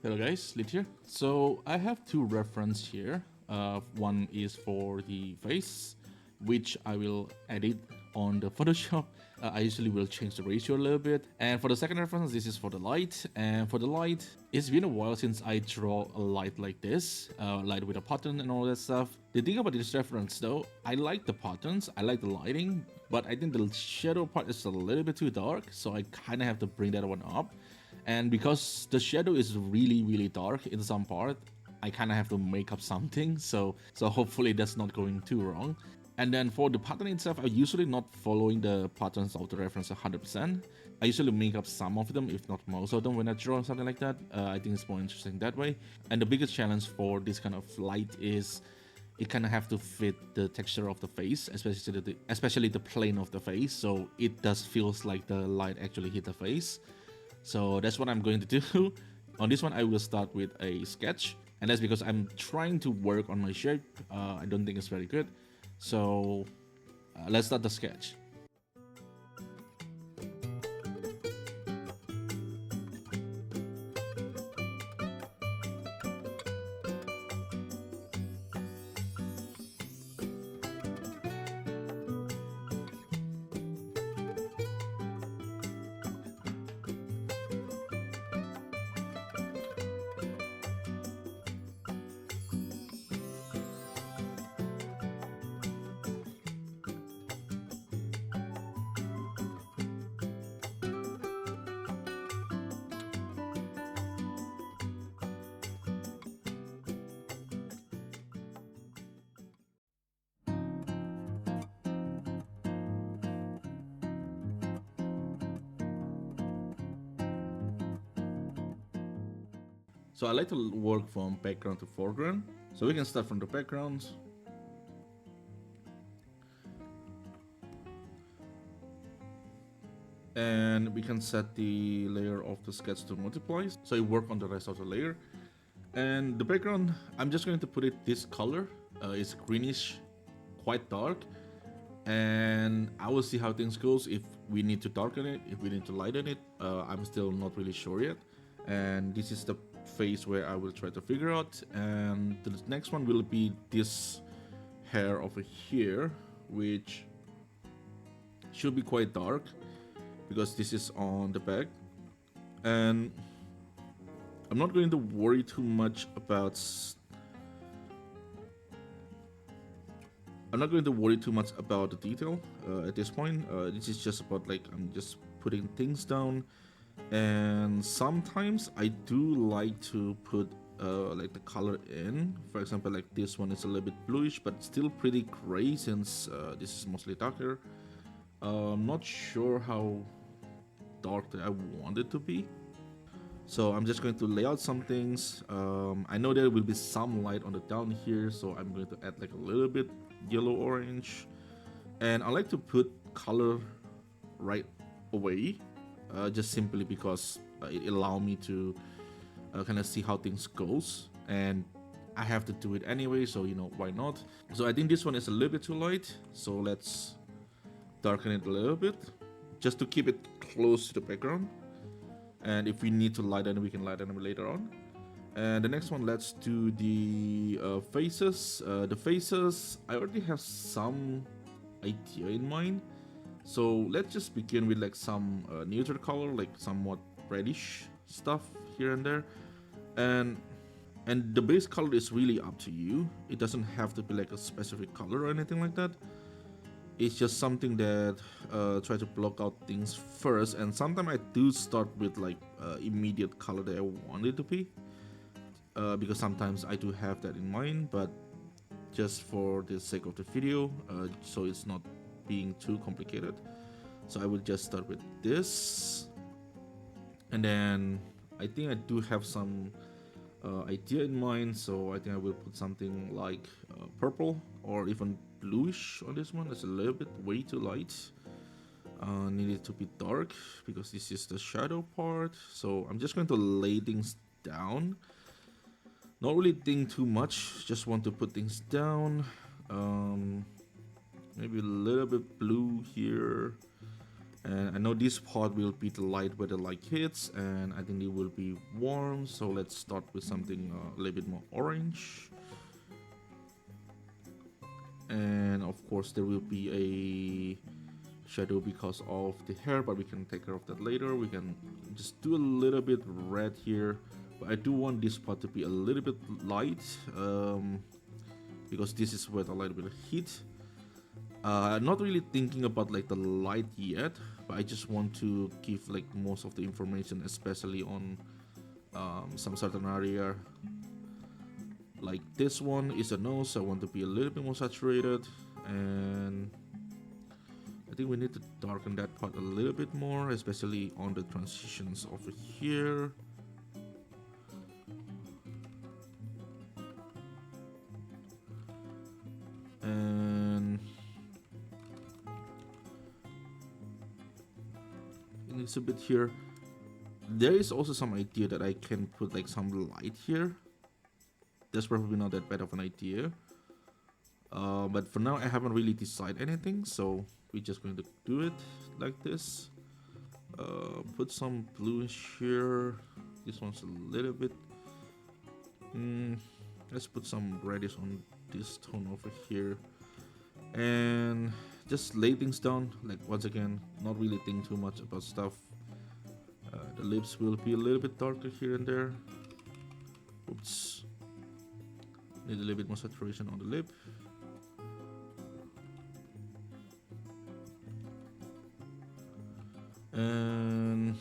Hello guys, Lit here. So I have two reference here. One is for the face, which I will edit on the Photoshop. I usually will change the ratio a little bit. And for the second reference, this is for the light. And for the light, it's been a while since I draw a light like this, light with a pattern and all that stuff. The thing about this reference though, I like the patterns, I like the lighting, but I think the shadow part is a little bit too dark, so I kind of have to bring that one up. And because the shadow is really dark in some part, I kind of have to make up something, so hopefully that's not going too wrong. And then for the pattern itself, I'm usually not following the patterns of the reference 100%. I usually make up some of them, if not most of them, when I draw something like that. I think it's more interesting that way. And the biggest challenge for this kind of light is it kind of have to fit the texture of the face, especially the plane of the face, so it does feels like the light actually hit the face. So that's what I'm going to do. On this one, I will start with a sketch, and that's because I'm trying to work on my shape. I don't think it's very good. So let's start the sketch. So I like to work from background to foreground. So we can start from the background. And we can set the layer of the sketch to multiply. So you work on the rest of the layer. And the background, I'm just going to put it this color. It's greenish, quite dark. And I will see how things goes, if we need to darken it, if we need to lighten it. I'm still not really sure yet. And this is the phase where I will try to figure out. And the next one will be this hair over here, which should be quite dark because this is on the back. And I'm not going to worry too much about the detail at this point. This is just about like I'm just putting things down. And sometimes I do like to put like the color in. For example, like this one is a little bit bluish, but still pretty gray since this is mostly darker. I'm not sure how dark that I want it to be. So I'm just going to lay out some things. I know there will be some light on the down here, so I'm going to add like a little bit yellow orange. And I like to put color right away, just simply because it allows me to kind of see how things goes, and I have to do it anyway, so you know, why not. So I think this one is a little bit too light, so let's darken it a little bit just to keep it close to the background. And if we need to lighten it, we can lighten it later on. And the next one, let's do the faces. The faces, I already have some idea in mind. So let's just begin with like some neutral color, like somewhat reddish stuff here and there. And the base color is really up to you. It doesn't have to be like a specific color or anything like that. It's just something that try to block out things first. And sometimes I do start with like immediate color that I want it to be, because sometimes I do have that in mind, but just for the sake of the video, so it's not being too complicated. So I will just start with this, and then I think I do have some idea in mind. So I think I will put something like purple or even bluish on this one. That's a little bit way too light. Need it to be dark because this is the shadow part. So I'm just going to lay things down. Not really think too much, just want to put things down. Maybe a little bit blue here, And I know this part will be the light where the light hits, and I think it will be warm. So let's start with something a little bit more orange. And of course there will be a shadow because of the hair, but we can take care of that later. We can just do a little bit red here, but I do want this part to be a little bit light, because this is where the light will hit. Not really thinking about like the light yet, but I just want to give like most of the information, especially on some certain area. Like this one is a nose, I want to be a little bit more saturated, and I think we need to darken that part a little bit more, especially on the transitions over here. And it's a bit here. There is also some idea that I can put like some light here. That's probably not that bad of an idea. But for now I haven't really decided anything, so we're just going to do it like this. Put some bluish here. This one's a little bit... let's put some reddish on this tone over here. And just lay things down, like once again, not really think too much about stuff. The lips will be a little bit darker here and there. Oops. Need a little bit more saturation on the lip. And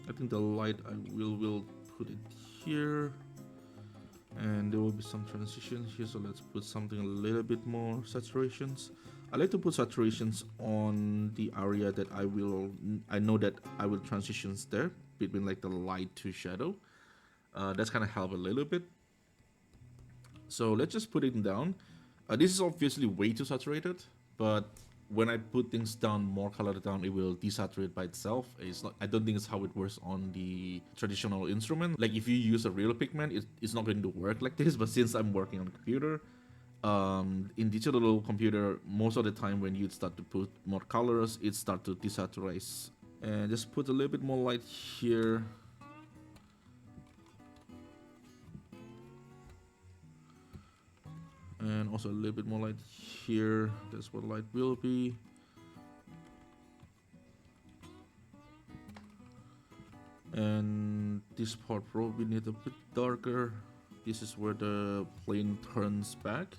I think the light I will put it here. And there will be some transitions here, so let's put something a little bit more saturations. I like to put saturations on the area that I know that I will transitions there between like the light to shadow. That's kind of help a little bit. So let's just put it down. This is obviously way too saturated, but when I put things down, more color down, it will desaturate by itself. It's not, I don't think it's how it works on the traditional instrument. Like if you use a real pigment, it's not going to work like this. But since I'm working on a computer, in digital computer, most of the time when you start to put more colors, it starts to desaturate. And just put a little bit more light here. And also a little bit more light here. That's what light will be. And this part probably need a bit darker. This is where the plane turns back.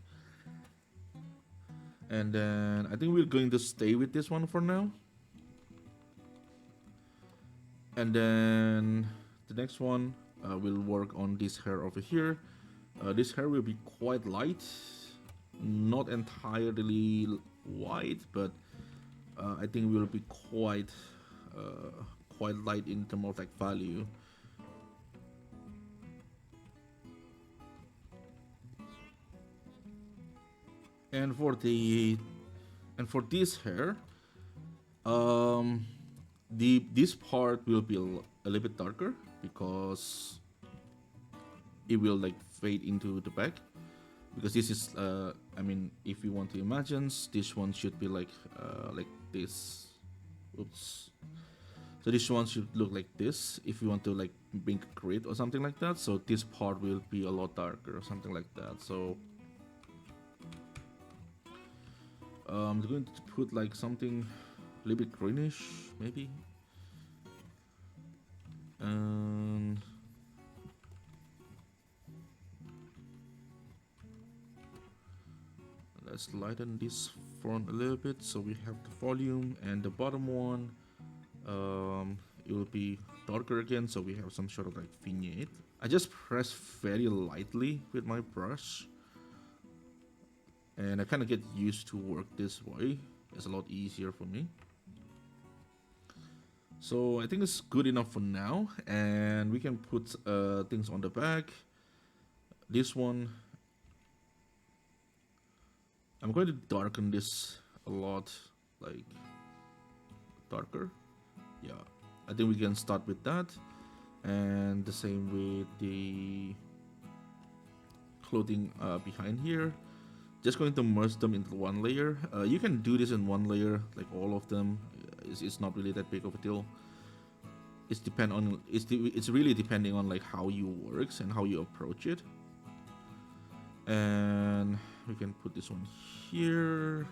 And then I think we're going to stay with this one for now. And then the next one will work on this hair over here. This hair will be quite light, not entirely white, but I think will be quite light in terms of like value. And for this hair, this part will be a little bit darker because it will like fade into the back, because this is I mean, if you want to imagine, this one should be like this. Oops. So this one should look like this if you want to like make a grid or something like that. So this part will be a lot darker or something like that. So I'm going to put like something a little bit greenish maybe. And let's lighten this front a little bit so we have the volume, and the bottom one it will be darker again, so we have some sort of like vignette. I just press very lightly with my brush, and I kind of get used to work this way. It's a lot easier for me. So I think it's good enough for now, and we can put things on the back. This one, I'm going to darken this a lot, like darker. Yeah, I think we can start with that, and the same with the clothing behind here. Just going to merge them into one layer. You can do this in one layer, like all of them. it's not really that big of a deal. It's really depending on like how you works and how you approach it. And we can put this one here.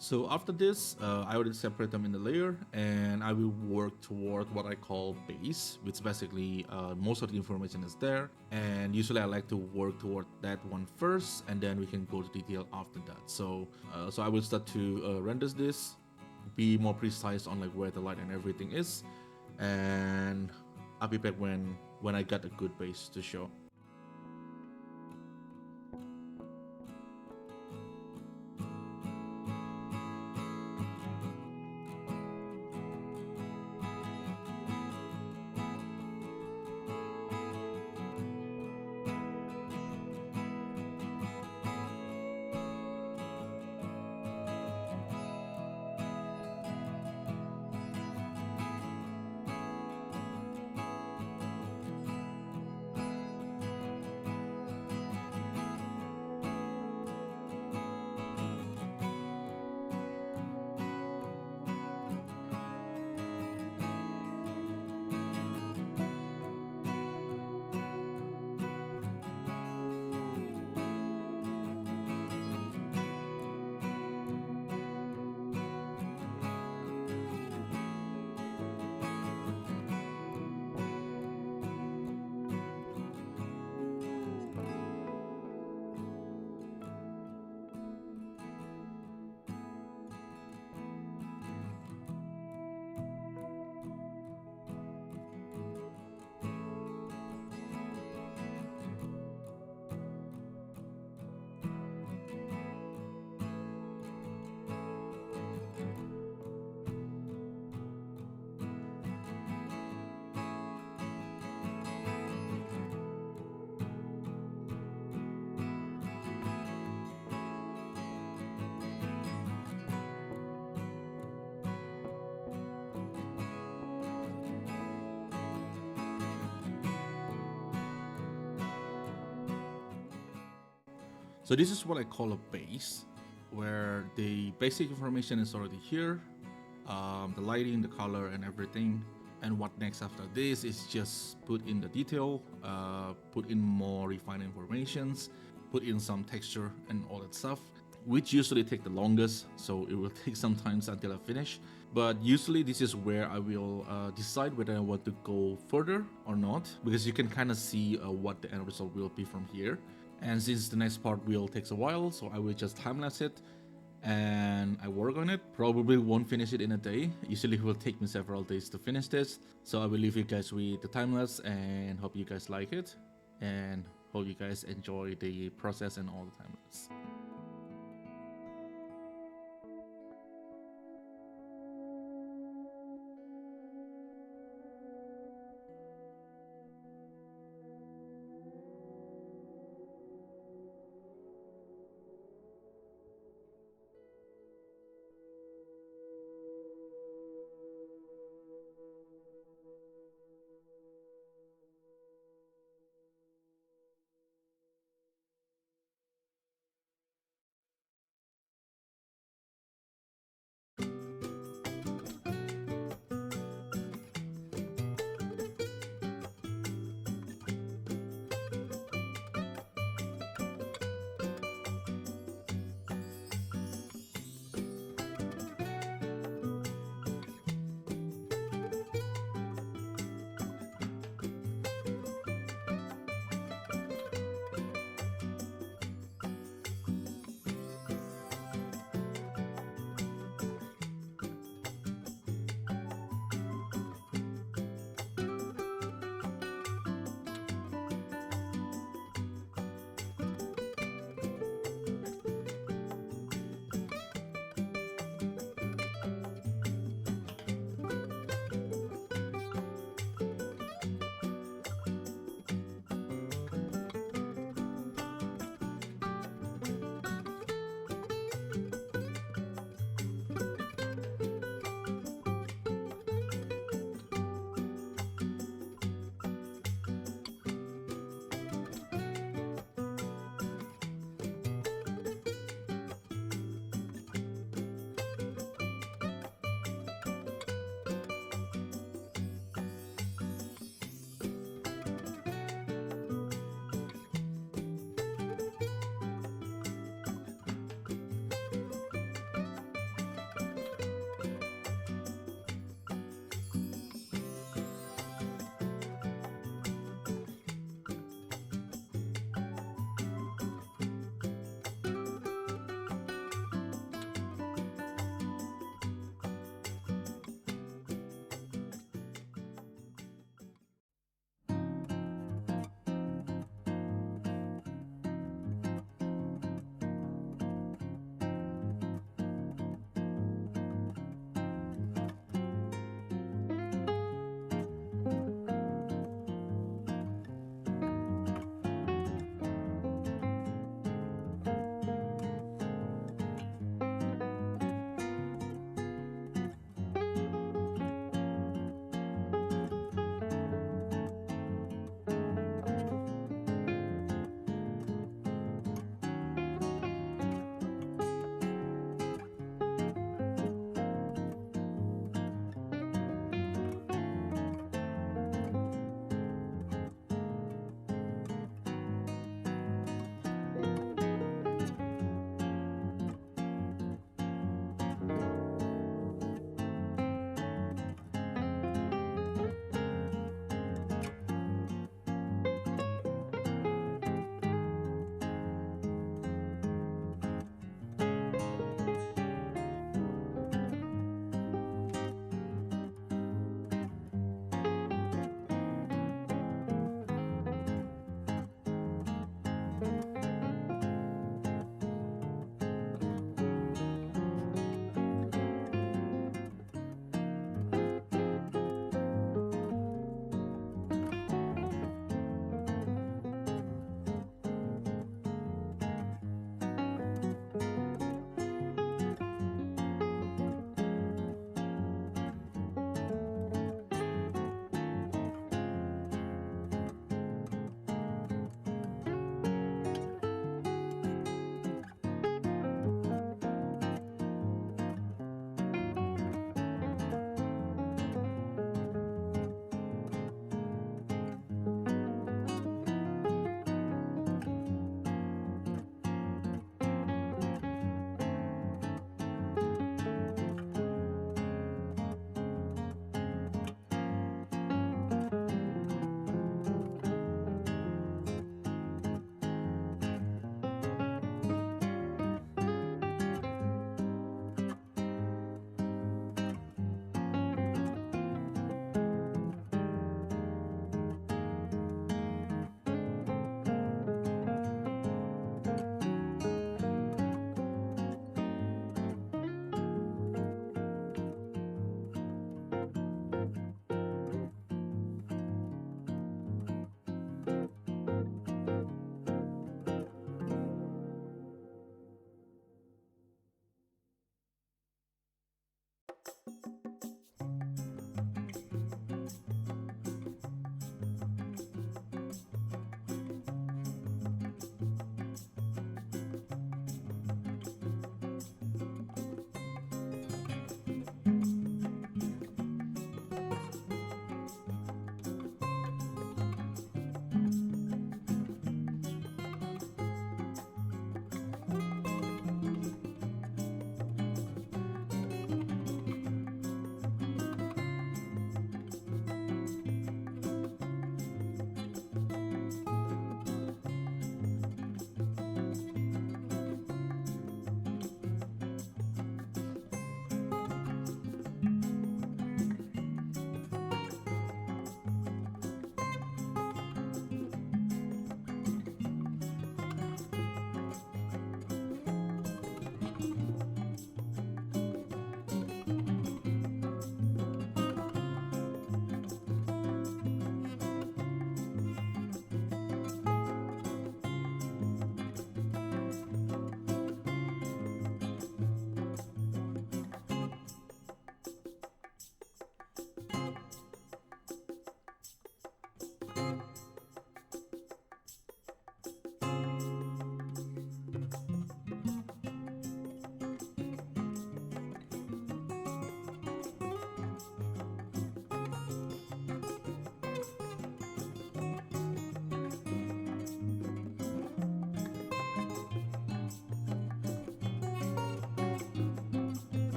So after this, I already separate them in the layer, and I will work toward what I call base, which basically most of the information is there. And usually I like to work toward that one first, and then we can go to detail after that. So I will start to render this, be more precise on like where the light and everything is, and I'll be back when I got a good base to show. So this is what I call a base, where the basic information is already here, the lighting, the color, and everything. And what next after this is just put in the detail, put in more refined informations, put in some texture and all that stuff, which usually take the longest, so it will take some time until I finish. But usually this is where I will decide whether I want to go further or not, because you can kind of see what the end result will be from here. And since the next part will take a while, so I will just time-lapse it and I work on it. Probably won't finish it in a day. Usually it will take me several days to finish this. So I will leave you guys with the time-lapse and hope you guys like it. And hope you guys enjoy the process and all the time-lapse.